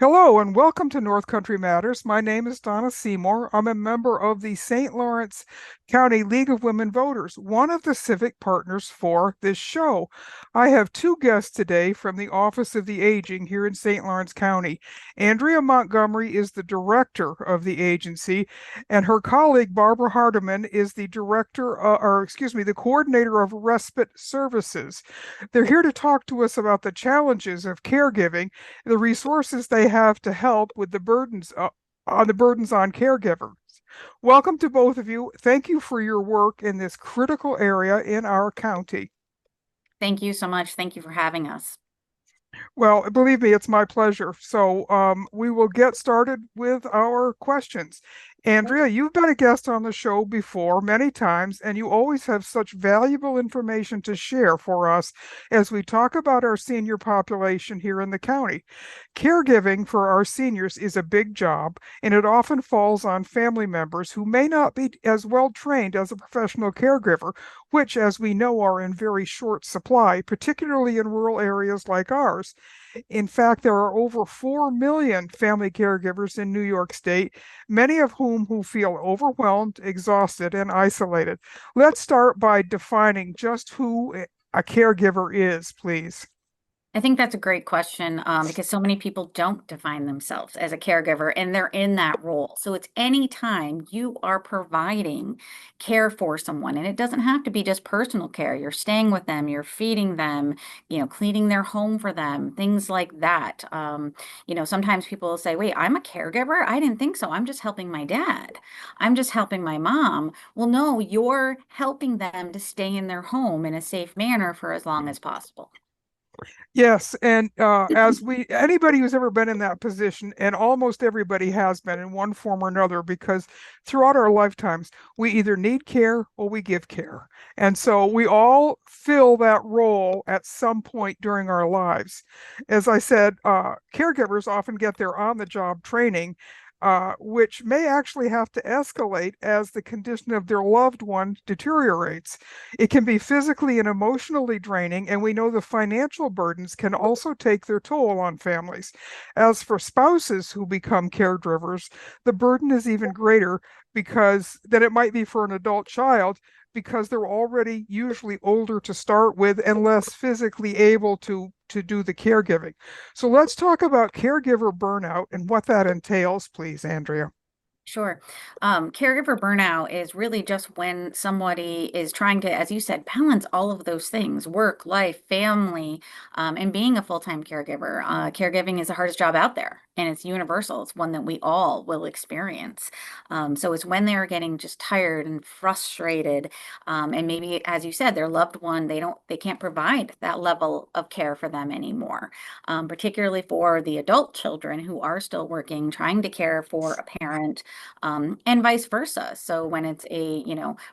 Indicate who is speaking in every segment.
Speaker 1: Hello and welcome to North Country Matters. My name is Donna Seymour. I'm a member of the St. Lawrence County League of Women Voters, one of the civic partners for this show. I have two guests today from the Office of the Aging here in St. Lawrence County. Andrea Montgomery is the director of the agency, and her colleague Barbara Hardiman is the the coordinator of Respite Services. They're here to talk to us about the challenges of caregiving, the resources they have to help with the burdens on caregivers. Welcome to both of you. Thank you for your work in this critical area in our county.
Speaker 2: Thank you so much. Thank you for having us.
Speaker 1: Well, believe me, it's my pleasure. So we will get started with our questions. Andrea, you've been a guest on the show before many times, and you always have such valuable information to share for us as we talk about our senior population here in the county. Caregiving for our seniors is a big job, and it often falls on family members who may not be as well trained as a professional caregiver, which, as we know, are in very short supply, particularly in rural areas like ours. In fact, there are over 4 million family caregivers in New York State, many of whom feel overwhelmed, exhausted, and isolated. Let's start by defining just who a caregiver is, please.
Speaker 2: I think that's a great question because so many people don't define themselves as a caregiver and they're in that role. So it's any time you are providing care for someone, and it doesn't have to be just personal care. You're staying with them, you're feeding them, cleaning their home for them, things like that. Sometimes people will say, wait, I'm a caregiver? I didn't think so. I'm just helping my dad. I'm just helping my mom. Well, no, you're helping them to stay in their home in a safe manner for as long as possible.
Speaker 1: Yes, and anybody who's ever been in that position, and almost everybody has been in one form or another, because throughout our lifetimes, we either need care or we give care. And so we all fill that role at some point during our lives. As I said, caregivers often get their on-the-job training, which may actually have to escalate as the condition of their loved one deteriorates. It can be physically and emotionally draining, and we know the financial burdens can also take their toll on families. As for spouses who become caregivers, the burden is even greater because than it might be for an adult child, because they're already usually older to start with and less physically able to do the caregiving. So let's talk about caregiver burnout and what that entails, please, Andrea.
Speaker 2: Sure. Caregiver burnout is really just when somebody is trying to, as you said, balance all of those things, work, life, family, and being a full-time caregiver. Caregiving is the hardest job out there, and it's universal. It's one that we all will experience. So it's when they're getting just tired and frustrated, and maybe, as you said, their loved one, they can't provide that level of care for them anymore, particularly for the adult children who are still working, trying to care for a parent and vice versa. So when it's a,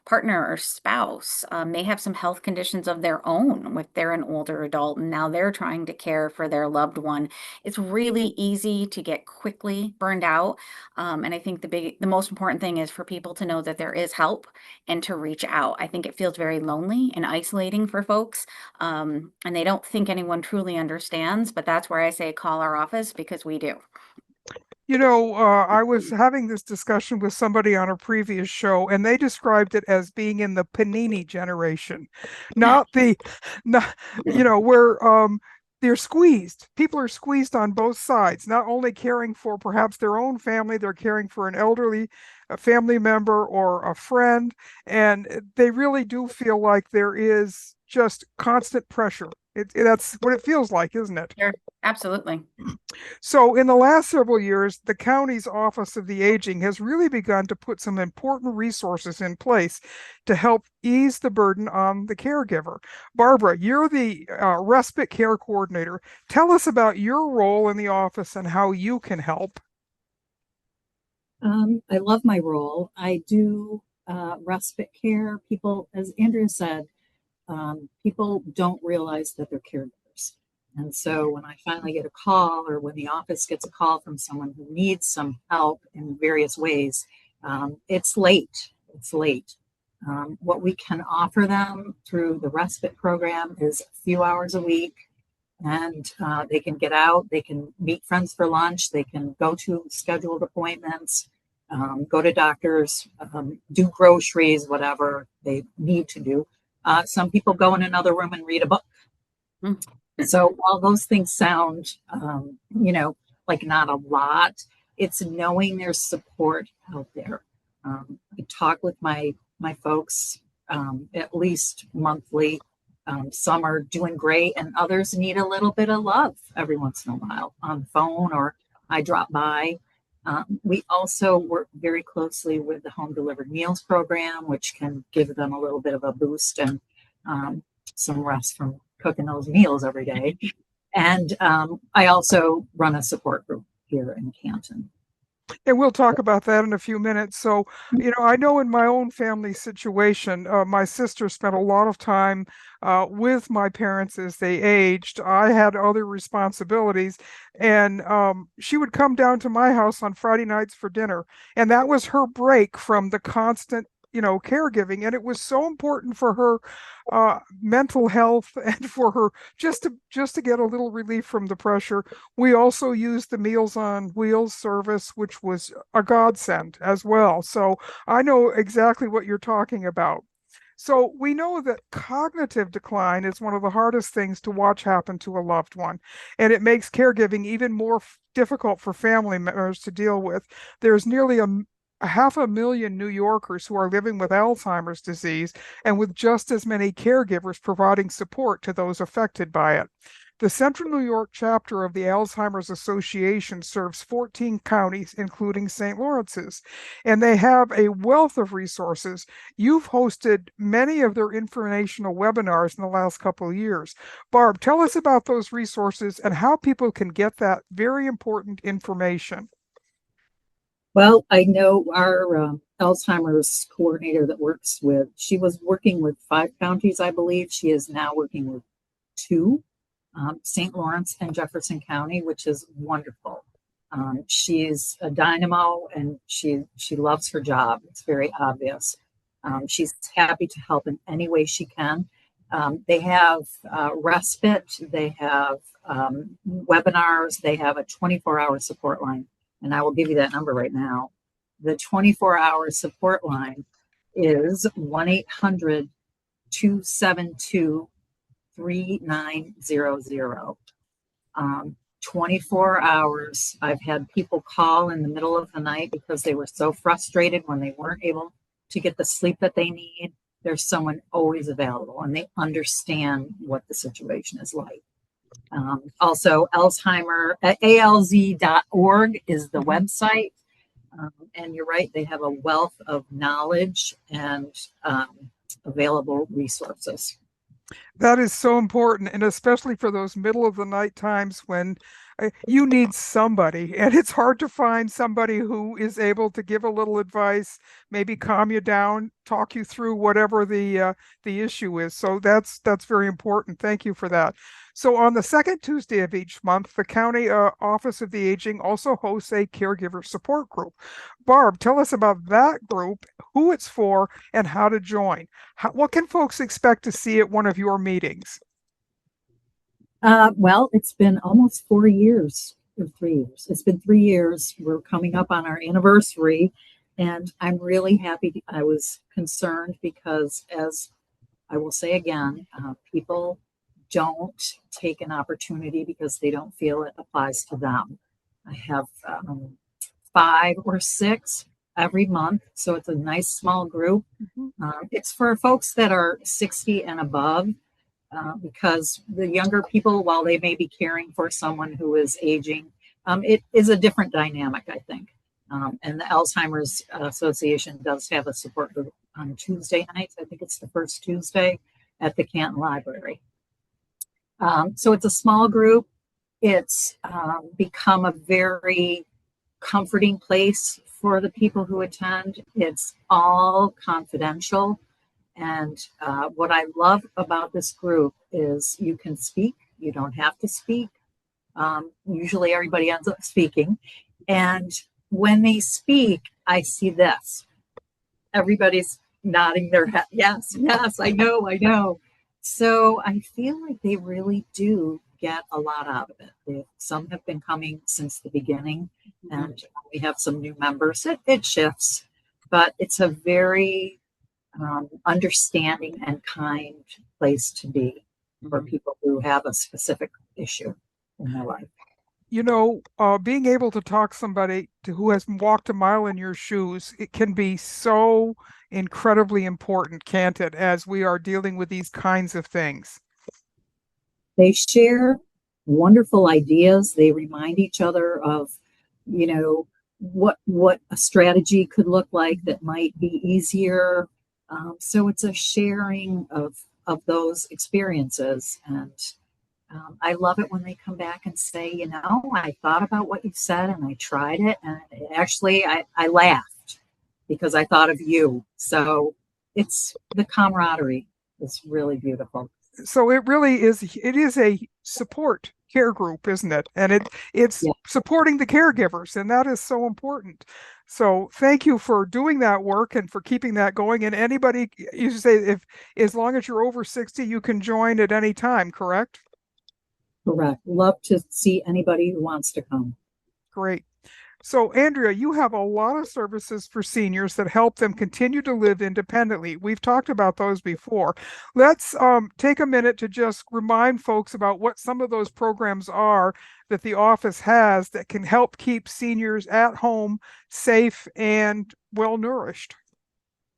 Speaker 2: partner or spouse, they have some health conditions of their own if they're an older adult and now they're trying to care for their loved one. It's really easy to get quickly burned out. And I think the most important thing is for people to know that there is help and to reach out. I think it feels very lonely and isolating for folks. And they don't think anyone truly understands, but that's where I say call our office because we do.
Speaker 1: I was having this discussion with somebody on a previous show, and they described it as being in the panini generation, not the, not, where they're squeezed. People are squeezed on both sides, not only caring for perhaps their own family, they're caring for an elderly a family member or a friend, and they really do feel like there is just constant pressure. That's what it feels like, isn't it?
Speaker 2: Sure. Absolutely.
Speaker 1: So, in the last several years, the county's Office of the Aging has really begun to put some important resources in place to help ease the burden on the caregiver. Barbara, you're the respite care coordinator. Tell us about your role in the office and how you can help.
Speaker 3: I love my role. I do respite care. People, as Andrea said, people don't realize that they're caregivers. And so when I finally get a call or when the office gets a call from someone who needs some help in various ways, it's late. It's late. What we can offer them through the respite program is a few hours a week and they can get out, they can meet friends for lunch, they can go to scheduled appointments, go to doctors, do groceries, whatever they need to do. Some people go in another room and read a book. So while those things sound, like not a lot, it's knowing there's support out there. I talk with my folks at least monthly. Some are doing great, and others need a little bit of love every once in a while on the phone, or I drop by. We also work very closely with the Home Delivered Meals program, which can give them a little bit of a boost and some rest from cooking those meals every day. And I also run a support group here in Canton.
Speaker 1: And we'll talk about that in a few minutes. So, I know in my own family situation, my sister spent a lot of time with my parents as they aged. I had other responsibilities, and she would come down to my house on Friday nights for dinner. And that was her break from the constant caregiving, and it was so important for her mental health and for her just to get a little relief from the pressure. We also used the Meals on Wheels service, which was a godsend as well. So I know exactly what you're talking about. So we know that cognitive decline is one of the hardest things to watch happen to a loved one, and it makes caregiving even more difficult for family members to deal with. There's nearly a 500,000 New Yorkers who are living with Alzheimer's disease, and with just as many caregivers providing support to those affected by it. The Central New York chapter of the Alzheimer's Association serves 14 counties, including St. Lawrence's, and they have a wealth of resources. You've hosted many of their informational webinars in the last couple of years. Barb, tell us about those resources and how people can get that very important information.
Speaker 3: Well, I know our Alzheimer's coordinator that works with, she was working with 5 counties, I believe. She is now working with 2, St. Lawrence and Jefferson County, which is wonderful. She's a dynamo, and she loves her job. It's very obvious. She's happy to help in any way she can. They have respite, they have webinars, they have a 24-hour support line. And I will give you that number right now. The 24-hour support line is 1-800-272-3900. 24 hours. I've had people call in the middle of the night because they were so frustrated when they weren't able to get the sleep that they need. There's someone always available, and they understand what the situation is like. Also, Alzheimer, alz.org is the website. And you're right, they have a wealth of knowledge and available resources.
Speaker 1: That is so important, and especially for those middle of the night times when you need somebody, and it's hard to find somebody who is able to give a little advice, maybe calm you down, talk you through whatever the issue is. So that's very important. Thank you for that. So on the second Tuesday of each month, the County Office of the Aging also hosts a caregiver support group. Barb, tell us about that group, who it's for, and how to join. What can folks expect to see at one of your meetings?
Speaker 3: Well, it's been almost 4 years or 3 years. It's been 3 years. We're coming up on our anniversary, and I'm really happy. I was concerned because, as I will say again, people don't take an opportunity because they don't feel it applies to them. I have 5 or 6 every month, so it's a nice small group. It's for folks that are 60 and above, because the younger people, while they may be caring for someone who is aging, it is a different dynamic, I think. And the Alzheimer's Association does have a support group on Tuesday nights. I think it's the first Tuesday at the Canton Library. So it's a small group. It's become a very comforting place for the people who attend. It's all confidential. And what I love about this group is you can speak. You don't have to speak. Usually everybody ends up speaking. And when they speak, I see this. Everybody's nodding their head. Yes, yes, I know. So I feel like they really do get a lot out of it. Some have been coming since the beginning, and we have some new members. It shifts, but it's a very understanding and kind place to be for people who have a specific issue in their life.
Speaker 1: You know, being able to talk somebody who has walked a mile in your shoes, it can be so incredibly important, can't it, as we are dealing with these kinds of things?
Speaker 3: They share wonderful ideas. They remind each other of, you know, what a strategy could look like that might be easier. So it's a sharing of those experiences, and I love it when they come back and say, you know, I thought about what you said and I tried it, and actually I laughed because I thought of you. So it's the camaraderie is really beautiful.
Speaker 1: So it really is, it is a support care group, isn't it? And it's
Speaker 3: Yeah.
Speaker 1: supporting the caregivers, and that is so important. So thank you for doing that work and for keeping that going. And anybody, you say, if as long as you're over 60, you can join at any time, correct?
Speaker 3: Correct. Love to see anybody who wants to come.
Speaker 1: Great. So, Andrea, you have a lot of services for seniors that help them continue to live independently. We've talked about those before. Let's take a minute to just remind folks about what some of those programs are that the office has that can help keep seniors at home safe and well nourished.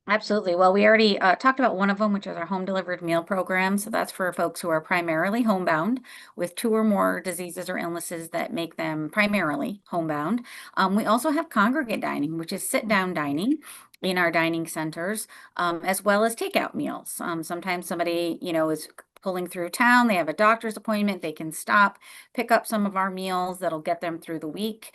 Speaker 2: Absolutely. Well, we already talked about one of them, which is our home delivered meal program. So that's for folks who are primarily homebound with 2 or more diseases or illnesses that make them primarily homebound. We also have congregate dining, which is sit down dining in our dining centers, as well as takeout meals. Sometimes somebody, is pulling through town, they have a doctor's appointment, they can stop, pick up some of our meals that'll get them through the week.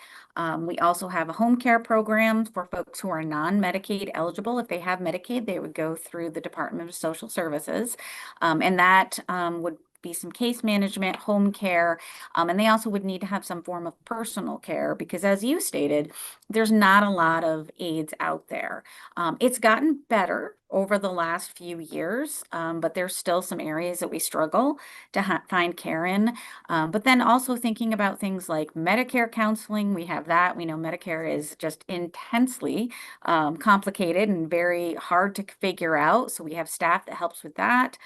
Speaker 2: We also have a home care program for folks who are non-Medicaid eligible. If they have Medicaid, they would go through the Department of Social Services. And that would be some case management, home care, and they also would need to have some form of personal care because, as you stated, there's not a lot of aids out there. It's gotten better over the last few years, but there's still some areas that we struggle to find care in. But then also thinking about things like Medicare counseling, we have that. We know Medicare is just intensely complicated and very hard to figure out. So we have staff that helps with that.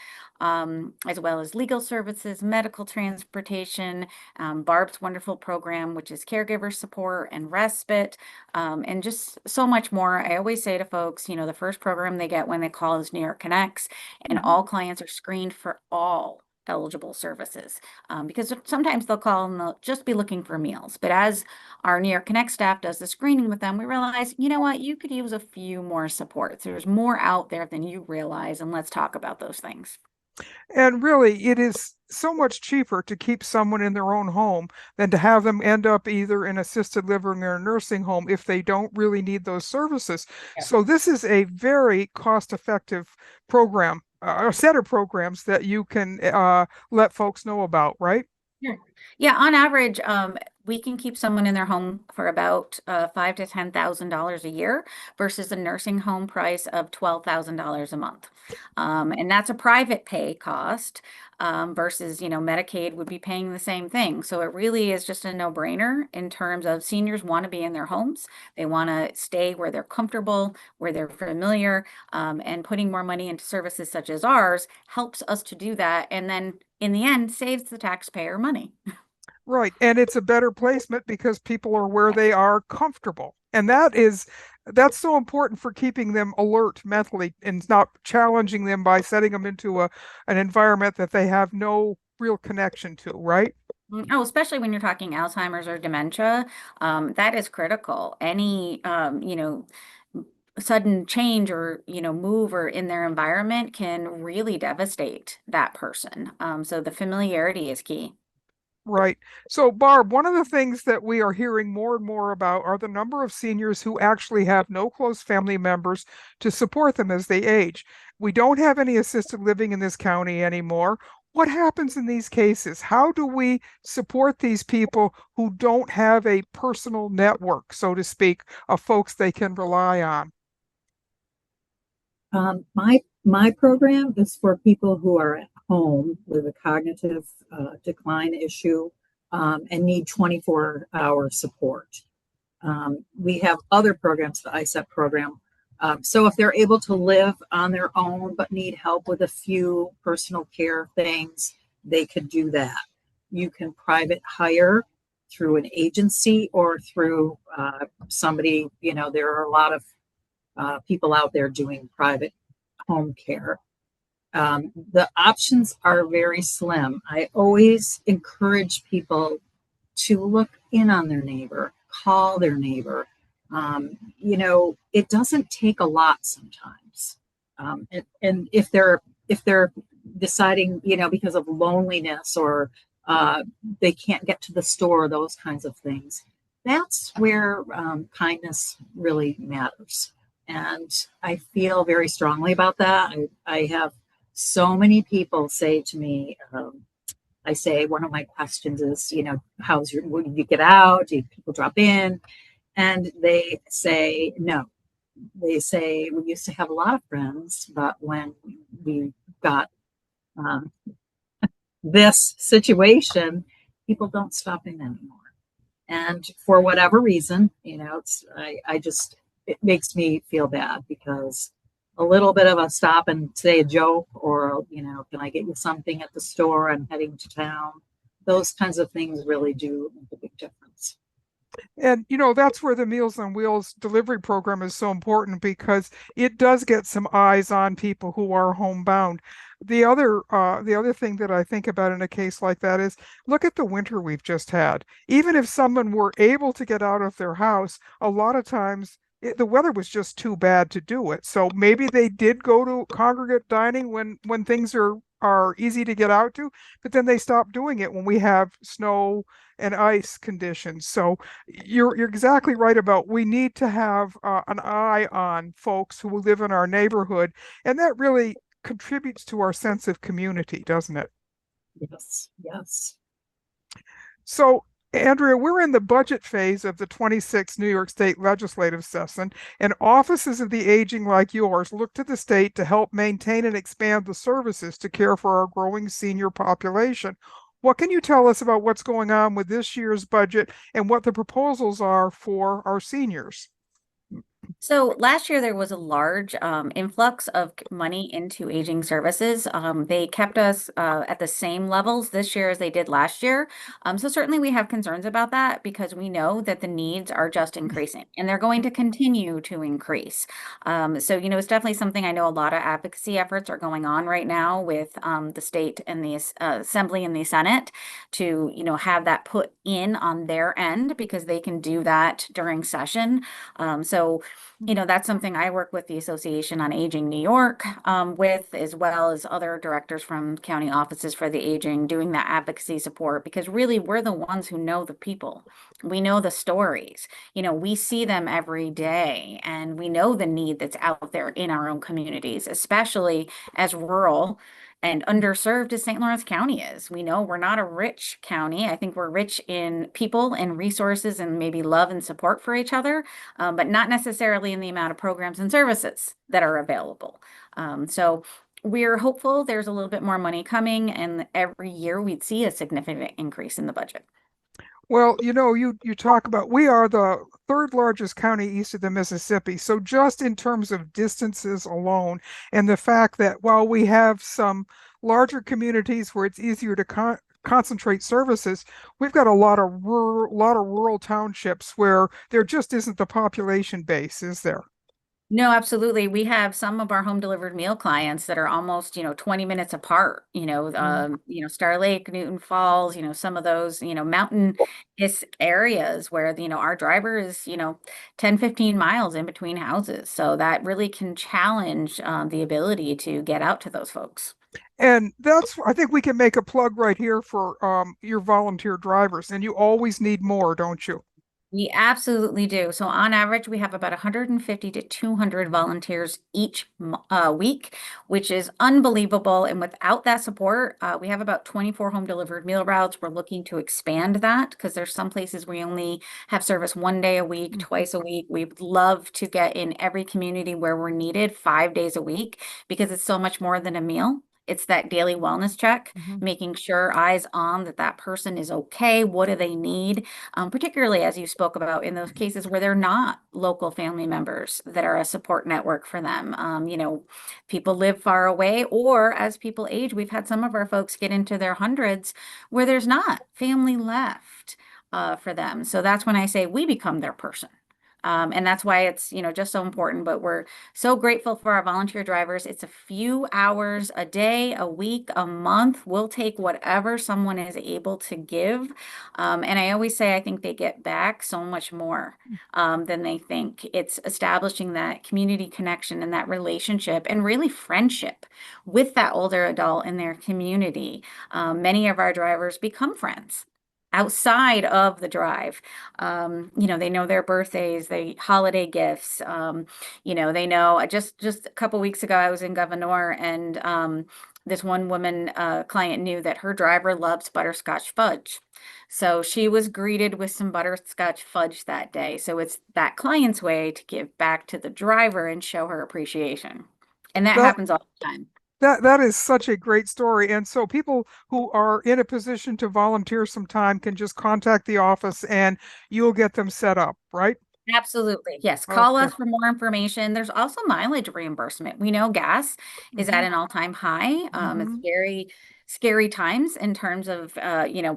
Speaker 2: As well as legal services, medical transportation, Barb's wonderful program, which is Caregiver Support and Respite, and just so much more. I always say to folks, the first program they get when they call is New York Connects, and all clients are screened for all eligible services because sometimes they'll call and they'll just be looking for meals. But as our New York Connect staff does the screening with them, we realize, you know what, you could use a few more supports. There's more out there than you realize, and let's talk about those things.
Speaker 1: And really, it is so much cheaper to keep someone in their own home than to have them end up either in assisted living or a nursing home if they don't really need those services.
Speaker 2: Yeah.
Speaker 1: So this is a very cost-effective program, a set of programs that you can let folks know about, right?
Speaker 2: Yeah, on average, we can keep someone in their home for about $5,000 to $10,000 a year versus a nursing home price of $12,000 a month. And that's a private pay cost versus, Medicaid would be paying the same thing. So it really is just a no-brainer in terms of seniors want to be in their homes. They want to stay where they're comfortable, where they're familiar, and putting more money into services such as ours helps us to do that. And then in the end, saves the taxpayer money.
Speaker 1: Right. And it's a better placement because people are where they are comfortable. And that's so important for keeping them alert mentally and not challenging them by setting them into an environment that they have no real connection to, right?
Speaker 2: Oh, especially when you're talking Alzheimer's or dementia, that is critical. Any, sudden change or, move or in their environment can really devastate that person. So the familiarity is key.
Speaker 1: Right. So, Barb, one of the things that we are hearing more and more about are the number of seniors who actually have no close family members to support them as they age. We don't have any assisted living in this county anymore. What happens in these cases? How do we support these people who don't have a personal network, so to speak, of folks they can rely on?
Speaker 3: My program is for people who are at home with a cognitive decline issue and need 24-hour support. We have other programs, the ISEP program. So if they're able to live on their own but need help with a few personal care things, they could do that. You can private hire through an agency or through somebody, you know, there are a lot of people out there doing private home care. The options are very slim. I always encourage people to look in on their neighbor, call their neighbor. You know, it doesn't take a lot sometimes. And if they're deciding, you know, because of loneliness or they can't get to the store, those kinds of things, that's where kindness really matters. And I feel very strongly about that. I have so many people say to me, I say, one of my questions is, you know, when you get out? Do people drop in? And they say, no. They say, we used to have a lot of friends, but when we got this situation, people don't stop in anymore. And for whatever reason, you know, it makes me feel bad because a little bit of a stop and say a joke or, you know, can I get you something at the store? I'm heading to town. Those kinds of things really do make a big difference.
Speaker 1: And, you know, that's where the Meals on Wheels delivery program is so important because it does get some eyes on people who are homebound. The other thing that I think about in a case like that is look at the winter we've just had. Even if someone were able to get out of their house, a lot of times the weather was just too bad to do it. So maybe they did go to congregate dining when things are easy to get out to, but then they stop doing it when we have snow and ice conditions. So you're exactly right about we need to have an eye on folks who live in our neighborhood, and that really contributes to our sense of community, doesn't it?
Speaker 3: Yes, yes.
Speaker 1: So, Andrea, we're in the budget phase of the 26th New York State legislative session, and offices of the aging like yours look to the state to help maintain and expand the services to care for our growing senior population. What can you tell us about what's going on with this year's budget and what the proposals are for our seniors?
Speaker 2: So last year there was a large influx of money into aging services. They kept us at the same levels this year as they did last year. So certainly we have concerns about that because we know that the needs are just increasing and they're going to continue to increase. So, you know, it's definitely something I know a lot of advocacy efforts are going on right now with the state and the Assembly and the Senate to, you know, have that put in on their end because they can do that during session. So you know, that's something I work with the Association on Aging New York with, as well as other directors from county offices for the aging, doing that advocacy support, because really we're the ones who know the people. We know the stories. You know, we see them every day and we know the need that's out there in our own communities, especially as rural and underserved as St. Lawrence County is. We know we're not a rich county. I think we're rich in people and resources and maybe love and support for each other, but not necessarily in the amount of programs and services that are available. So we're hopeful there's a little bit more money coming, and every year we'd see a significant increase in the budget.
Speaker 1: Well, you know, you talk about we are the third largest county east of the Mississippi. So just in terms of distances alone, and the fact that while we have some larger communities where it's easier to concentrate services, we've got a lot of rural townships where there just isn't the population base, is there?
Speaker 2: No, absolutely. We have some of our home delivered meal clients that are almost, 20 minutes apart, Star Lake, Newton Falls, some of those, mountainous areas where, our driver is, 10, 15 miles in between houses. So that really can challenge the ability to get out to those folks.
Speaker 1: And I think we can make a plug right here for your volunteer drivers, and you always need more, don't you?
Speaker 2: We absolutely do. So on average, we have about 150 to 200 volunteers each week, which is unbelievable. And without that support, we have about 24 home delivered meal routes. We're looking to expand that because there's some places we only have service one day a week, twice a week. We'd love to get in every community where we're needed 5 days a week because it's so much more than a meal. It's that daily wellness check,
Speaker 1: Mhm.
Speaker 2: making sure eyes on that that person is okay. What do they need? Particularly as you spoke about in those cases where they're not local family members that are a support network for them. People live far away, or as people age, we've had some of our folks get into their hundreds where there's not family left for them. So that's when I say we become their person. And that's why it's, just so important. But we're so grateful for our volunteer drivers. It's a few hours a day, a week, a month. We'll take whatever someone is able to give. And I always say, I think they get back so much more than they think. It's establishing that community connection and that relationship and really friendship with that older adult in their community. Many of our drivers become friends outside of the drive. They know their birthdays, they holiday gifts. They know just a couple weeks ago I was in Governor, and this one woman client knew that her driver loves butterscotch fudge. So she was greeted with some butterscotch fudge that day. So it's that client's way to give back to the driver and show her appreciation. And that
Speaker 1: That
Speaker 2: happens all the time.
Speaker 1: that is such a great story. And so people who are in a position to volunteer some time can just contact the office and you'll get them set up, right?
Speaker 2: Absolutely. Yes. Call
Speaker 1: Okay.
Speaker 2: us for more information. There's also mileage reimbursement. We know gas is at
Speaker 1: Hmm.
Speaker 2: an all-time high. It's
Speaker 1: Hmm.
Speaker 2: very scary times in terms of,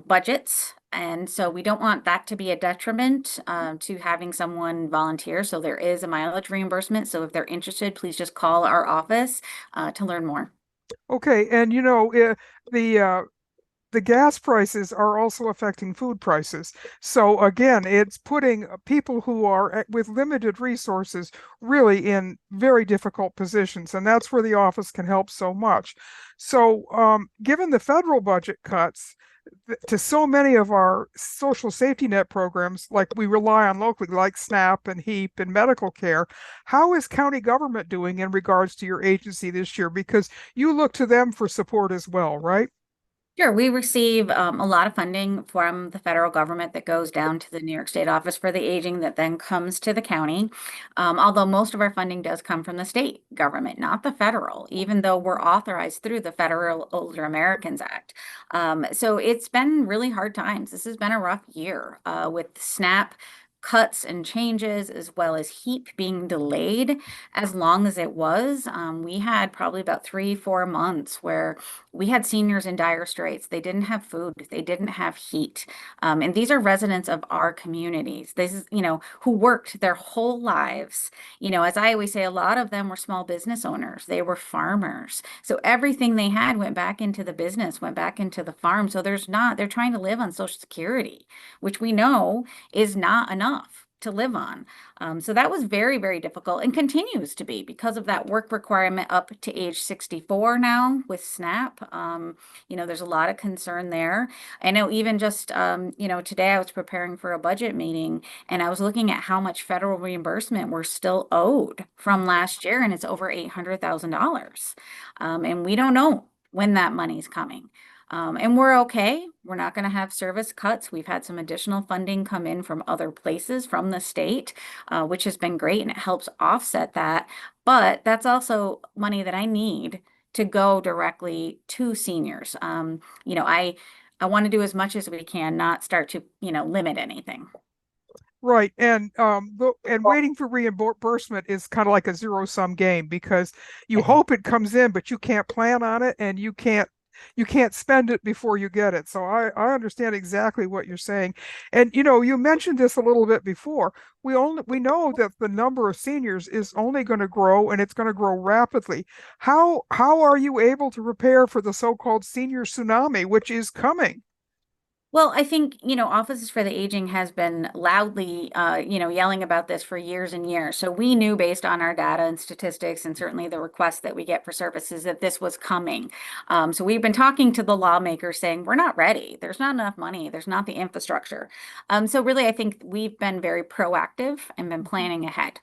Speaker 2: budgets. And so we don't want that to be a detriment to having someone volunteer. So there is a mileage reimbursement. So if they're interested, please just call our office to learn more.
Speaker 1: Okay. And the the gas prices are also affecting food prices. So again, it's putting people who are with limited resources really in very difficult positions, and that's where the office can help so much. So, given the federal budget cuts to so many of our social safety net programs, like we rely on locally, like SNAP and HEAP and medical care, how is county government doing in regards to your agency this year? Because you look to them for support as well, right?
Speaker 2: Sure, we receive a lot of funding from the federal government that goes down to the New York State Office for the Aging that then comes to the county. Although most of our funding does come from the state government, not the federal, even though we're authorized through the Federal Older Americans Act. So it's been really hard times. This has been a rough year with SNAP cuts and changes, as well as HEAP being delayed as long as it was. We had probably about 3, 4 months where we had seniors in dire straits. They didn't have food, they didn't have heat. And these are residents of our communities. This is, who worked their whole lives. As I always say, a lot of them were small business owners, they were farmers. So everything they had went back into the business, went back into the farm. So they're trying to live on Social Security, which we know is not enough to live on. So that was very, very difficult and continues to be because of that work requirement up to age 64 now with SNAP. There's a lot of concern there. I know even just, today I was preparing for a budget meeting and I was looking at how much federal reimbursement we're still owed from last year, and it's over $800,000. And we don't know when that money's coming. And we're okay. We're not going to have service cuts. We've had some additional funding come in from other places from the state, which has been great, and it helps offset that. But that's also money that I need to go directly to seniors. I want to do as much as we can, not start to, limit anything.
Speaker 1: Right. And waiting for reimbursement is kind of like a zero-sum game because you hope it comes in, but you can't plan on it and you can't spend it before you get it. So I understand exactly what you're saying. And you mentioned this a little bit before. We know that the number of seniors is only going to grow and it's going to grow rapidly. How are you able to prepare for the so-called senior tsunami, which is coming?
Speaker 2: Well, I think, Offices for the Aging has been loudly, yelling about this for years and years. So we knew based on our data and statistics and certainly the requests that we get for services that this was coming. So we've been talking to the lawmakers saying, we're not ready. There's not enough money. There's not the infrastructure. So really, I think we've been very proactive and been planning ahead.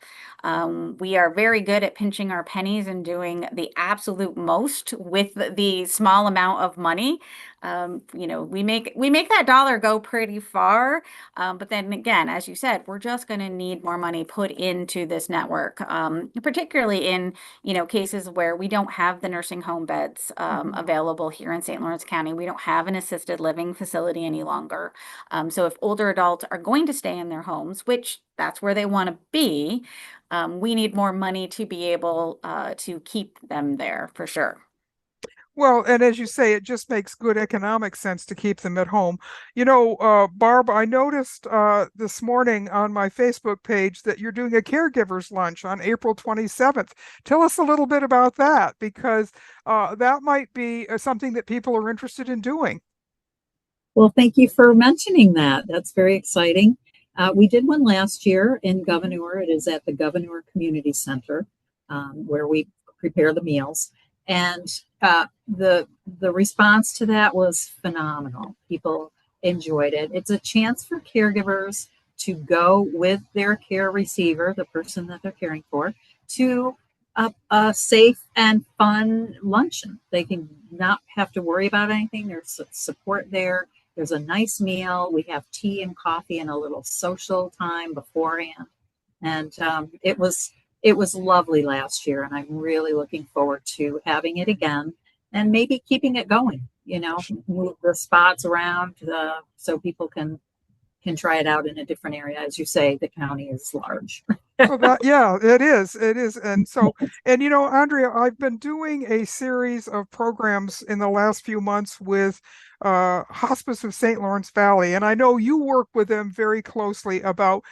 Speaker 2: We are very good at pinching our pennies and doing the absolute most with the small amount of money. We make that dollar go pretty far. But then again, as you said, we're just going to need more money put into this network, particularly in, cases where we don't have the nursing home beds available here in St. Lawrence County. We don't have an assisted living facility any longer. So if older adults are going to stay in their homes, which that's where they want to be, we need more money to be able to keep them there for sure.
Speaker 1: Well, and as you say, it just makes good economic sense to keep them at home. Barb, I noticed this morning on my Facebook page that you're doing a caregivers lunch on April 27th. Tell us a little bit about that, because that might be something that people are interested in doing.
Speaker 3: Well, thank you for mentioning that. That's very exciting. We did one last year in Gouverneur. It is at the Gouverneur Community Center, where we prepare the meals. And the response to that was phenomenal. People enjoyed it. It's a chance for caregivers to go with their care receiver, the person that they're caring for, to a safe and fun luncheon. They can not have to worry about anything. There's support there. There's a nice meal. We have tea and coffee and a little social time beforehand. And it was lovely last year, and I'm really looking forward to having it again and maybe keeping it going. Move the spots around so people can try it out in a different area. As you say, the county is large.
Speaker 1: Yeah, it is. It is. And so, and Andrea, I've been doing a series of programs in the last few months with Hospice of St. Lawrence Valley, and I know you work with them very closely about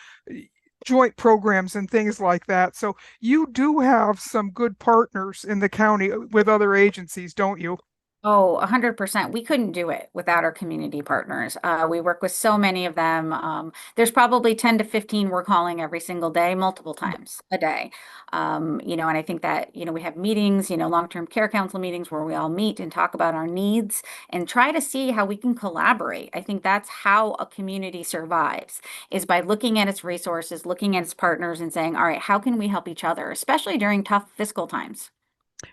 Speaker 1: joint programs and things like that. So you do have some good partners in the county with other agencies, don't you?
Speaker 2: Oh, 100%. We couldn't do it without our community partners. We work with so many of them. There's probably 10 to 15 we're calling every single day, multiple times a day. And I think that, we have meetings, long-term care council meetings where we all meet and talk about our needs and try to see how we can collaborate. I think that's how a community survives, is by looking at its resources, looking at its partners and saying, all right, how can we help each other, especially during tough fiscal times?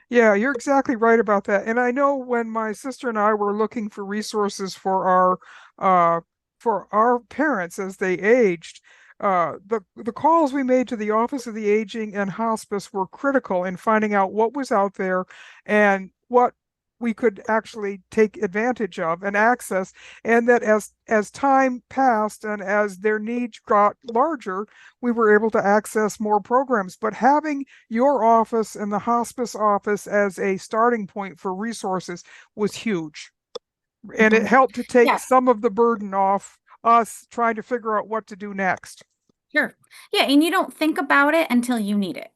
Speaker 1: Yeah, you're exactly right about that. And I know when my sister and I were looking for resources for our parents as they aged, the calls we made to the Office of the Aging and Hospice were critical in finding out what was out there and what we could actually take advantage of and access, and that as time passed and as their needs got larger, we were able to access more programs. But having your office and the hospice office as a starting point for resources was huge, and it helped to take
Speaker 2: Yeah,
Speaker 1: some of the burden off us trying to figure out what to do next.
Speaker 2: sure. Yeah, and you don't think about it until you need it.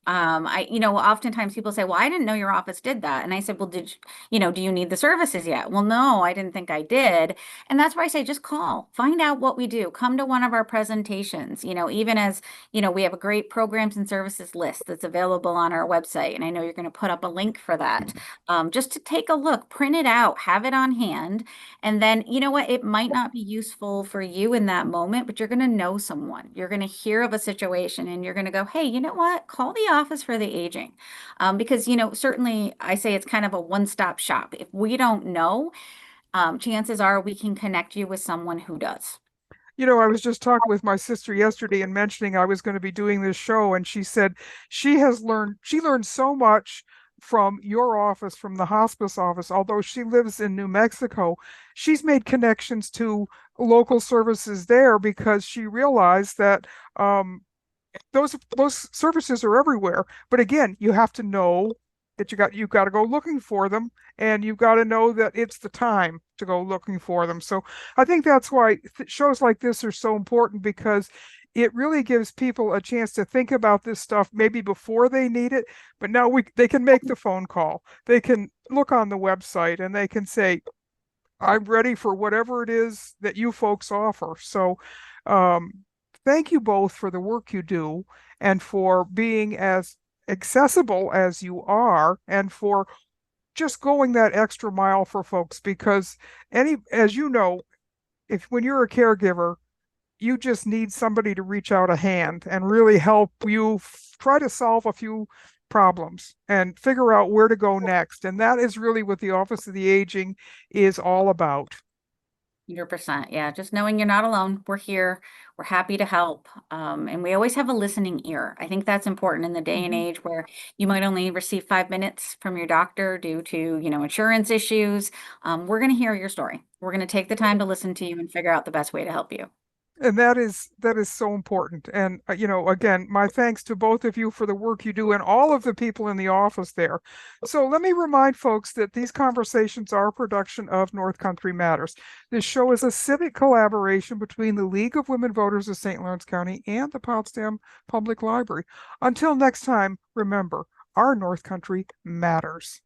Speaker 2: Oftentimes people say, well, I didn't know your office did that. And I said, well, do you need the services yet? Well, no, I didn't think I did. And that's why I say, just call, find out what we do, come to one of our presentations, even as, we have a great programs and services list that's available on our website. And I know you're going to put up a link for that, just to take a look, print it out, have it on hand. And then, you know what, it might not be useful for you in that moment, but you're going to know someone, you're going to hear of a situation and you're going to go, hey, you know what, call the Office for the Aging. Because, certainly I say it's kind of a one-stop shop. If we don't know, chances are we can connect you with someone who does.
Speaker 1: I was just talking with my sister yesterday and mentioning I was going to be doing this show, and she said she learned so much from your office, from the hospice office. Although she lives in New Mexico, she's made connections to local services there because she realized that those services are everywhere. But again, you have to know that you've got to go looking for them, and you've got to know that it's the time to go looking for them. So I think that's why shows like this are so important, because it really gives people a chance to think about this stuff maybe before they need it. But now they can make the phone call, they can look on the website, and they can say, I'm ready for whatever it is that you folks offer. So thank you both for the work you do, and for being as accessible as you are, and for just going that extra mile for folks. Because as you know, if when you're a caregiver, you just need somebody to reach out a hand and really help you try to solve a few problems and figure out where to go next. And that is really what the Office of the Aging is all about.
Speaker 2: 100%. Yeah. Just knowing you're not alone. We're here. We're happy to help. And we always have a listening ear. I think that's important in the day and age where you might only receive 5 minutes from your doctor due to, insurance issues. We're going to hear your story. We're going to take the time to listen to you and figure out the best way to help you.
Speaker 1: And that is so important. And again, my thanks to both of you for the work you do and all of the people in the office there. So let me remind folks that these conversations are a production of North Country Matters. This show is a civic collaboration between the League of Women Voters of St. Lawrence County and the Potsdam Public Library. Until next time, remember, our North Country matters.